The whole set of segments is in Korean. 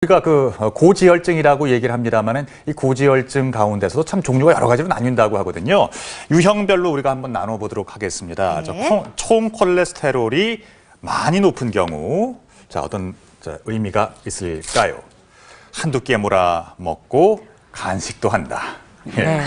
우리가 고지혈증이라고 얘기를 합니다만은 이 고지혈증 가운데서도 참 종류가 여러 가지로 나뉜다고 하거든요. 유형별로 우리가 한번 나눠보도록 하겠습니다. 네. 총 콜레스테롤이 많이 높은 경우, 어떤 의미가 있을까요? 한두 끼에 몰아 먹고 간식도 한다. 예.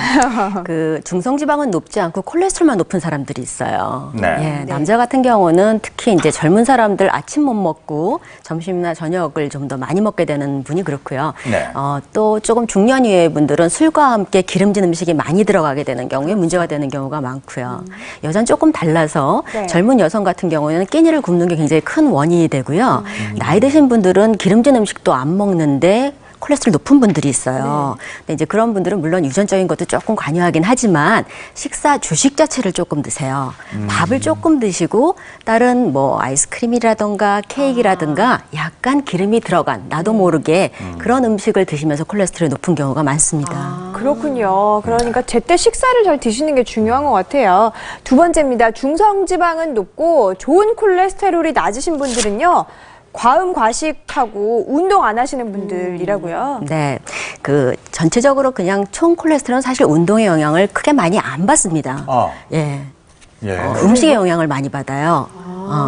네. 중성지방은 높지 않고 콜레스테롤만 높은 사람들이 있어요. 네. 예, 남자 같은 경우는 특히 이제 젊은 사람들 아침 못 먹고 점심이나 저녁을 좀 더 많이 먹게 되는 분이 그렇고요. 네. 또 조금 중년 이후의 분들은 술과 함께 기름진 음식이 많이 들어가게 되는 경우에 문제가 되는 경우가 많고요. 여자는 조금 달라서 네. 젊은 여성 같은 경우에는 끼니를 굶는 게 굉장히 큰 원인이 되고요. 나이 드신 분들은 기름진 음식도 안 먹는데 콜레스테롤 높은 분들이 있어요. 근데 이제 그런 분들은 물론 유전적인 것도 조금 관여하긴 하지만 식사 주식 자체를 조금 드세요. 밥을 조금 드시고 다른 뭐 아이스크림이라든가 케이크라든가 약간 기름이 들어간 나도 모르게 그런 음식을 드시면서 콜레스테롤이 높은 경우가 많습니다. 그렇군요. 그러니까 제때 식사를 잘 드시는 게 중요한 것 같아요. 두 번째입니다. 중성지방은 높고 좋은 콜레스테롤이 낮으신 분들은요. 과음 과식하고 운동 안 하시는 분들이라고요. 네, 전체적으로 그냥 총 콜레스테롤은 사실 운동의 영향을 크게 많이 안 받습니다. 예. 음식의 영향을 많이 받아요.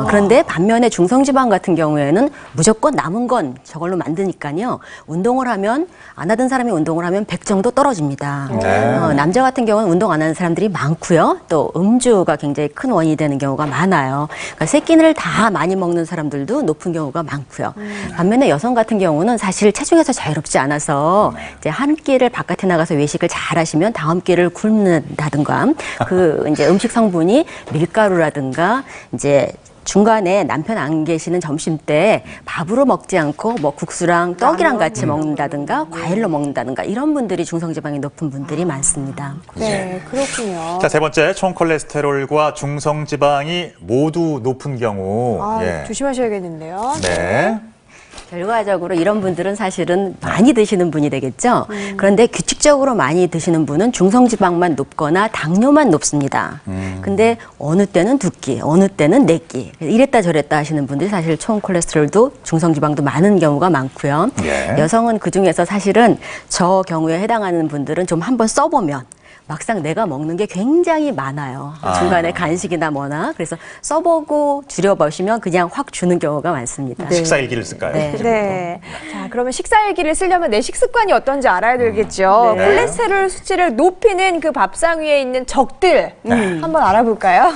그런데 반면에 중성지방 같은 경우에는 무조건 남은 건 저걸로 만드니까요. 운동을 하면 안 하던 사람이 운동을 하면 100 정도 떨어집니다. 네. 남자 같은 경우는 운동 안 하는 사람들이 많고요. 또 음주가 굉장히 큰 원인이 되는 경우가 많아요. 그러니까 세 끼를 다 많이 먹는 사람들도 높은 경우가 많고요. 반면에 여성 같은 경우는 사실 체중에서 자유롭지 않아서 이제 한 끼를 바깥에 나가서 외식을 잘 하시면 다음 끼를 굶는다든가 이제 음식 성분이 밀가루라든가 이제 중간에 남편 안 계시는 점심 때 밥으로 먹지 않고 뭐 국수랑 떡이랑 같이 먹는다든가 과일로 먹는다든가 이런 분들이 중성지방이 높은 분들이 많습니다. 네, 그렇군요. 세 번째, 총 콜레스테롤과 중성지방이 모두 높은 경우. 조심하셔야겠는데요. 네. 결과적으로 이런 분들은 사실은 많이 드시는 분이 되겠죠. 그런데 규칙적으로 많이 드시는 분은 중성지방만 높거나 당뇨만 높습니다. 근데 어느 때는 2끼, 어느 때는 4끼. 이랬다 저랬다 하시는 분들이 사실 총 콜레스테롤도 중성지방도 많은 경우가 많고요. 예. 여성은 그중에서 사실은 저 경우에 해당하는 분들은 좀 한번 써보면 막상 내가 먹는 게 굉장히 많아요. 중간에 간식이나 뭐나. 그래서 써보고 줄여보시면 그냥 확 주는 경우가 많습니다. 식사일기를 쓸까요? 네. 네. 자, 그러면 식사일기를 쓰려면 내 식습관이 어떤지 알아야 되겠죠. 네. 콜레스테롤 수치를 높이는 그 밥상 위에 있는 적들 한번 알아볼까요?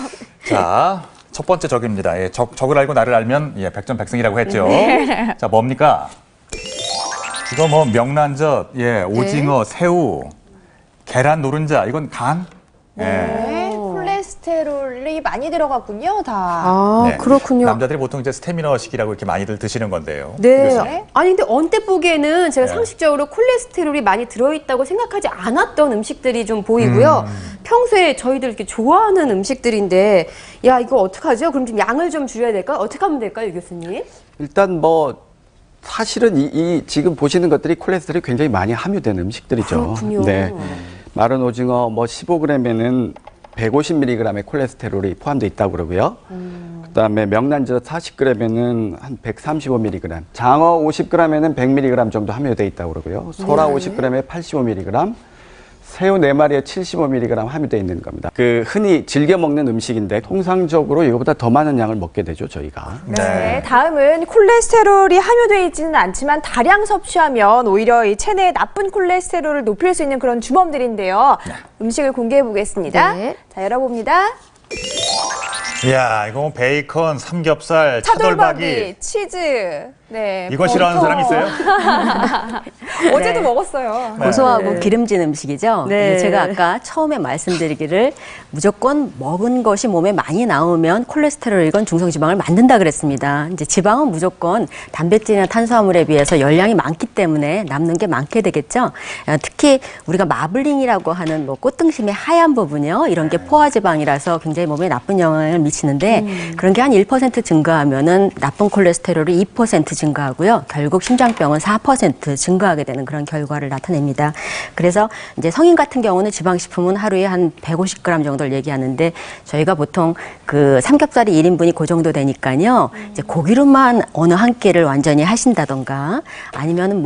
자, 첫 번째 적입니다. 적을 알고 나를 알면 백전백승이라고 했죠. 자, 뭡니까? 이거 뭐 명란젓, 오징어, 새우, 계란 노른자, 이건 간? 네, 콜레스테롤이 많이 들어갔군요, 다. 네. 그렇군요. 남자들이 보통 이제 스테미너식이라고 이렇게 많이들 드시는 건데요. 네. 교수님. 아니, 근데 언뜻 보기에는 제가 네. 상식적으로 콜레스테롤이 많이 들어있다고 생각하지 않았던 음식들이 좀 보이고요. 평소에 저희들 이렇게 좋아하는 음식들인데, 야, 이거 어떡하죠? 그럼 좀 양을 좀 줄여야 될까? 어떻게 하면 될까요, 교수님? 일단 사실은 이 지금 보시는 것들이 콜레스테롤이 굉장히 많이 함유된 음식들이죠. 그렇군요. 네. 마른 오징어 15g에는 150mg의 콜레스테롤이 포함되어 있다고 그러고요. 그다음에 명란젓 40g에는 한 135mg, 장어 50g에는 100mg 정도 함유되어 있다고 그러고요. 소라 50g에 85mg, 새우 4마리에 75mg 함유되어 있는 겁니다. 흔히 즐겨 먹는 음식인데 통상적으로 이거보다 더 많은 양을 먹게 되죠, 저희가. 네, 다음은 콜레스테롤이 함유되어 있지는 않지만 다량 섭취하면 오히려 이 체내의 나쁜 콜레스테롤을 높일 수 있는 그런 주범들인데요. 음식을 공개해 보겠습니다. 네. 자, 열어봅니다. 이야, 이거 베이컨, 삼겹살, 차돌박이, 차돌박이. 치즈. 네. 이거 싫어하는 사람 있어요? 어제도 먹었어요. 고소하고 기름진 음식이죠. 네. 제가 아까 처음에 말씀드리기를 무조건 먹은 것이 몸에 많이 나오면 콜레스테롤이건 중성지방을 만든다 그랬습니다. 이제 지방은 무조건 단백질이나 탄수화물에 비해서 열량이 많기 때문에 남는 게 많게 되겠죠. 특히 우리가 마블링이라고 하는 꽃등심의 하얀 부분이요. 이런 게 포화지방이라서 굉장히 몸에 나쁜 영향을 미치는데 그런 게 한 1% 증가하면은 나쁜 콜레스테롤이 2% 증가하고요. 결국 심장병은 4% 증가하게 되는 그런 결과를 나타냅니다. 그래서 이제 성인 같은 경우는 지방식품은 하루에 한 150g 정도를 얘기하는데 저희가 보통 그 삼겹살이 1인분이 그 정도 되니까요. 이제 고기로만 어느 한 끼를 완전히 하신다던가 아니면은